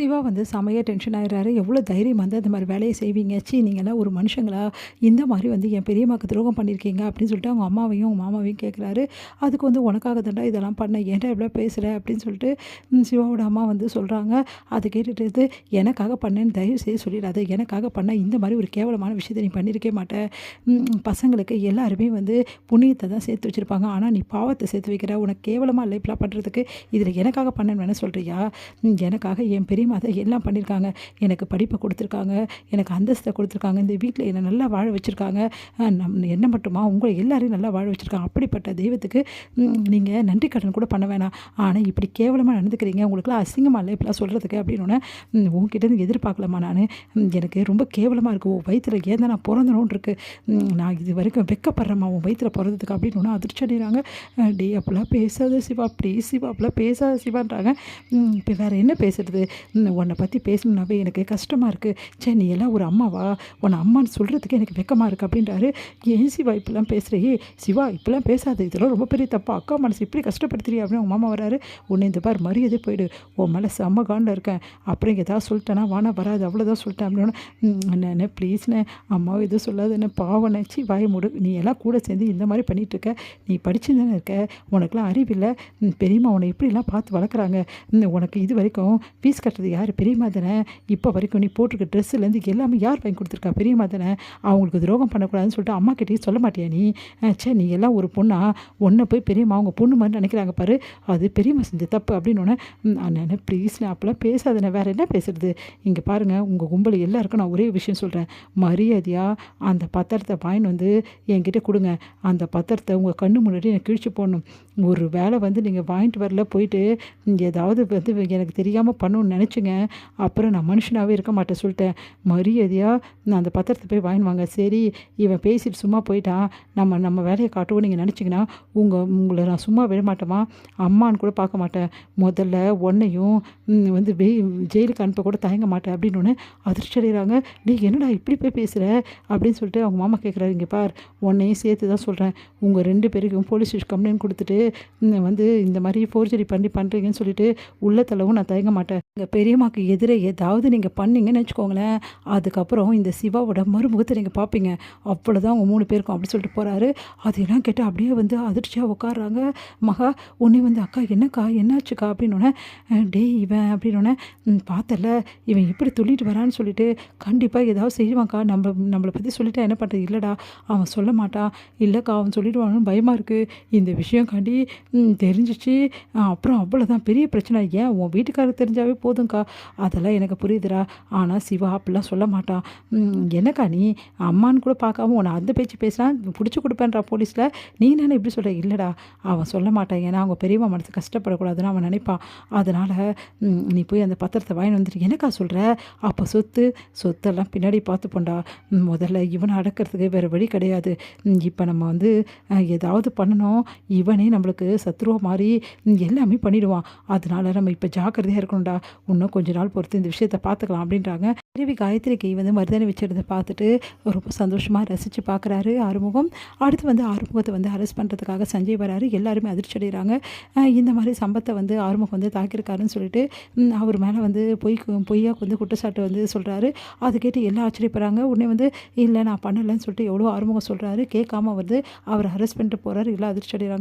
சிவா வந்து செமையா டென்ஷன் ஆயிடுறாரு. எவ்வளோ தைரியம் வந்து அந்த மாரி வேலைய செய்வீங்க? ச்சீ! நீங்கலாம் ஒரு மனுஷங்களா? இந்த மாரி வந்து என் பெரியம்மாக்கு துரோகம் பண்ணியிருக்கீங்க அப்படின்னு சொல்லிட்டு அவங்க அம்மாவையும், அவங்க மாமாவையும் கேட்குறாரு. அதுக்கு வந்து உனக்காக தான்டா இதெல்லாம் பண்ணேன். ஏன்டா இவ்ளோ பேசுற? அப்படின்னு சொல்லிட்டு சிவாவோட அம்மா வந்து சொல்றாங்க. அத கேட்டுட்டு எனக்காக பண்ணேன்னு தயவு செய்து சொல்லிடாத. எனக்காக பண்ண இந்த மாரி ஒரு கேவலமான விஷயத்த நீ பண்ணியிருக்கவே மாட்ட. பசங்களுக்கு எல்லாருமே வந்து புண்ணியத்த தான் சேர்த்து வச்சிருப்பாங்க. ஆனா நீ பாவத்த சேர்த்து வைக்கிற. உனக்கு கேவலமா இல்ல இப்படிலாம் பண்றதுக்கு. இதில எனக்காக பண்ணேன்னு வேணா சொல்றியா? எனக்காக என் பெரியம்மா தான் எல்லாம் பண்ணியிருக்காங்க. எனக்கு படிப்ப குடுத்துருக்காங்க. எனக்கு அந்தஸ்த குடுத்துருக்காங்க. இந்த வீட்ல என்ன நல்லா வாழ வச்சிருக்காங்க. என்ன மட்டுமா உங்கள எல்லாரையும் நல்லா வாழ வச்சிருக்காங்க. அப்படிப்பட்ட தெய்வத்துக்கு நீங்க நன்றி கடன் கூட பண்ண வேணாம். ஆனா இப்படி கேவலமா நடந்துக்கிறீங்க. உங்களுக்குலாம் அசிங்கமா இல்ல இப்படிலாம் சொல்றதுக்கு அப்படின்னோனே, உன்கிட்ட இருந்து எதிர்பார்க்கலம்மா நானு. எனக்கு ரொம்ப கேவலமா இருக்கு. உன் வயித்துல ஏன் தான் நான் பொறந்தணும்னு இருக்கு. நான் இதுவரைக்கும் வெட்கப்படுறேம்மா உன் வயித்துல பொறந்ததுக்கு அப்படின்னோன அதிர்ச்சி அடைறாங்க. டேய் அப்படிலாம் பேசாத சிவா ப்ளீஸ் சிவா அப்படிலாம் பேசாத சிவான்றாங்க. இப்ப வேற என்ன பேசுறது? உன்னை பத்தி பேசணும்னாவே எனக்கு கஷ்டமா இருக்கு. ச்சே! நீ எல்லாம் ஒரு அம்மாவா? உன்னை அம்மான்னு சொல்றதுக்கே எனக்கு வெட்கமா இருக்கு அப்படின்றாரு. ஏன் சிவா இப்படிலாம் பேசுற? ஏய் சிவா இப்படிலாம் பேசாத. இதெல்லாம் ரொம்ப பெரிய தப்பு. அக்கா மனசு இப்படி கஷ்டப்படுத்துறியா? அப்படின்னு அவங்க மாமா வராரு. உன்னை இந்த பார் மரியாதையே போயிடு. உன் மேல செம்ம காண்டுல இருக்கேன். அப்புறம் ஏதாவது சொல்லிட்டேனா வானா வராது. அவ்வளோதான் சொல்லிட்டேன் அப்படின்னோனே, அண்ணே ப்ளீஸ்ண்ணே அம்மாவ எதுவும் சொல்லாதண்ணே பாவண்ணே. ச்சீ வாய மூடு. நீ எல்லாம் கூட சேர்ந்து இந்த மாரி பண்ணிட்டு இருக்க. நீ படிச்சு தானே இருக்க. உனக்கெல்லாம் அறிவில்ல. பெரியம்மா உன்னை எப்படிலாம் பார்த்து வளர்க்குறாங்க. உனக்கு இது வரைக்கும் ஃபீஸ் கட்டுறது யார்? பெரியம்மா தானே. இப்போ வரைக்கும் நீ போட்டிருக்க ட்ரெஸ்ஸுலேருந்து எல்லாமே யார் வாங்கி கொடுத்துருக்கா? பெரியம்மா தானே. அவங்களுக்கு துரோகம் பண்ணக்கூடாதுன்னு சொல்லிட்டு அம்மா கிட்டேயும் சொல்ல மாட்டியா நீ? ச்சே! நீ எல்லாம் ஒரு பொண்ணா? உன்னை போய் பெரியம்மா அவங்க பொண்ணு மாதிரி நினைக்கிறாங்க பாரு. அது பெரியம்மா செஞ்ச தப்பு அப்படின்னோடனே, அண்ணே ப்ளீஸ்ண்ணே அப்போலாம் பேசாதண்ணே. வேறு என்ன பேசுறது? இங்கே பாருங்கள் உங்கள் கும்பல் எல்லாருக்கும் நான் ஒரே விஷயம் சொல்கிறேன். மரியாதையாக அந்த பத்திரத்தை வாங்கின்னு வந்து என்கிட்ட கொடுங்க. அந்த பத்திரத்தை உங்கள் கண்ணு முன்னாடி எனக்கு கிழிச்சு போடணும். ஒரு வேளை வந்து நீங்கள் வாங்கிட்டு வரல போயிட்டு ஏதாவது வந்து எனக்கு தெரியாமல் பண்ணணும்னு நினச்சிங்க, அப்புறம் நான் மனுஷனாகவே இருக்க மாட்டேன் சொல்லிட்டேன். மரியாதையாக நான் அந்த பத்திரத்தை போய் வாங்கின்னு சரி இவன் பேசிட்டு சும்மா போயிட்டான், நம்ம வேலையை காட்டுவோம் நீங்கள் நினச்சிங்கன்னா உங்களை நான் சும்மா விட மாட்டேமா, அம்மான்னு கூட பார்க்க மாட்டேன். முதல்ல உன்னையும் வந்து ஜெயிலுக்கு அனுப்ப கூட தயங்க மாட்டேன் அப்படின்னோடனே அதிர்ச்சி அடைகிறாங்க. நீ என்னடா இப்படி போய் பேசுகிற அப்படின்னு சொல்லிட்டு அவங்க மாமா கேட்குறாரு. இங்கே பார் உன்னையும் சேர்த்து தான் சொல்கிறேன். உங்கள் 2 பேருக்கும் போலீஸ் ஸ்டேஷன் கம்ப்ளைண்ட் கொடுத்துட்டு வந்து இந்த மாதிரி ஃபோர்ஜரி பண்ணுறீங்கன்னு சொல்லிட்டு உள்ள தள்ளவும் நான் தயங்க மாட்டேன். எங்கள் பெரியம்மாக்கு எதிரே ஏதாவது நீங்கள் பண்ணீங்கன்னு வச்சுக்கோங்களேன், அதுக்கப்புறம் இந்த சிவாவோட மறுமுகத்தை நீங்கள் பார்ப்பீங்க. அவ்வளோதான் உங்கள் 3 பேருக்கும் அப்படி சொல்லிட்டு போகிறாரு. அதையெல்லாம் கேட்டு அப்படியே வந்து அதிர்ச்சியாக உட்காடுறாங்க. மகா உடனே வந்து அக்கா என்னக்கா என்னாச்சுக்கா அப்படின்னோடனே, டேய் இவன் அப்படின்னோடனே, பார்த்தல இவன் எப்படி துள்ளிட்டு வரான்னு சொல்லிட்டு கண்டிப்பாக ஏதாவது செய்வான்க்கா. நம்மளை பற்றி சொல்லிட்டா என்ன பண்ணுறது? இல்லைடா அவன் சொல்ல மாட்டான். இல்லைக்கா அவன் சொல்லிடுவான்னு பயமாக இருக்குது. இந்த விஷயம் காண்டி தெரிஞ்சிச்சு அப்புறம் அவ்வளோதான் பெரிய பிரச்சனை. ஏன் உன் வீட்டுக்காரருக்கு தெரிஞ்சாவே போதும்க்கா. அதெல்லாம் எனக்கு புரியுதுடா. ஆனால் சிவா அப்படிலாம் சொல்ல மாட்டான். என்னக்கா நீ அம்மான்னு கூட பார்க்காம உன்னை அந்த பேச்சு பேசுகிறான் பிடிச்சி கொடுப்பேன்றா போலீஸில். நீ என்ன இப்படி சொல்கிற? இல்லைடா அவன் சொல்ல மாட்டான். ஏன்னா அவங்க பெரியம்மா மனசு கஷ்டப்படக்கூடாதுன்னு அவன் நினைப்பான். அதனால் நீ போய் அந்த பத்திரத்தை வாங்கி வந்துட்டு என்னக்கா சொல்கிற? அப்போ சொத்தெல்லாம் பின்னாடி பார்த்துப்போண்டா. முதல்ல இவனை அடக்கிறதுக்கு வேறு வழி கிடையாது. இப்போ நம்ம வந்து ஏதாவது பண்ணணும், இவனே நம்மளுக்கு சத்ருவ மாதிரி எல்லாமே பண்ணிடுவான். அதனால நம்ம இப்போ ஜாக்கிரதையாக இருக்கணும்டா. இன்னும் கொஞ்ச நாள் பொறுத்து இந்த விஷயத்த பார்த்துக்கலாம் அப்படின்றாங்க. தேவி காயத்ரிக்கு வந்து மருதாணி வச்சுருந்த பார்த்துட்டு ரொம்ப சந்தோஷமாக ரசித்து பார்க்குறாரு ஆறுமுகம். அடுத்து வந்து ஆறுமுகத்தை வந்து அரெஸ்ட் பண்ணுறதுக்காக சஞ்சய் வராரு. எல்லாருமே அதிர்ச்சி அடைகிறாங்க. இந்த மாதிரி சம்பத்தை வந்து ஆறுமுகம் வந்து தாக்கியிருக்காருன்னு சொல்லிட்டு அவர் மேலே வந்து பொய்யா வந்து குற்றச்சாட்டு வந்து சொல்கிறாரு. அது கேட்டு எல்லாம் ஆச்சரியப்படுறாங்க. உடனே வந்து இல்லை நான் பண்ணலைன்னு சொல்லிட்டு எவ்வளோ ஆறுமுகம் சொல்கிறாரு. கேட்காம வந்து அவர் அரெஸ்ட் பண்ணிட்டு போகிறாரு. எல்லாம் அதிர்ச்சி அடைகிறாங்க.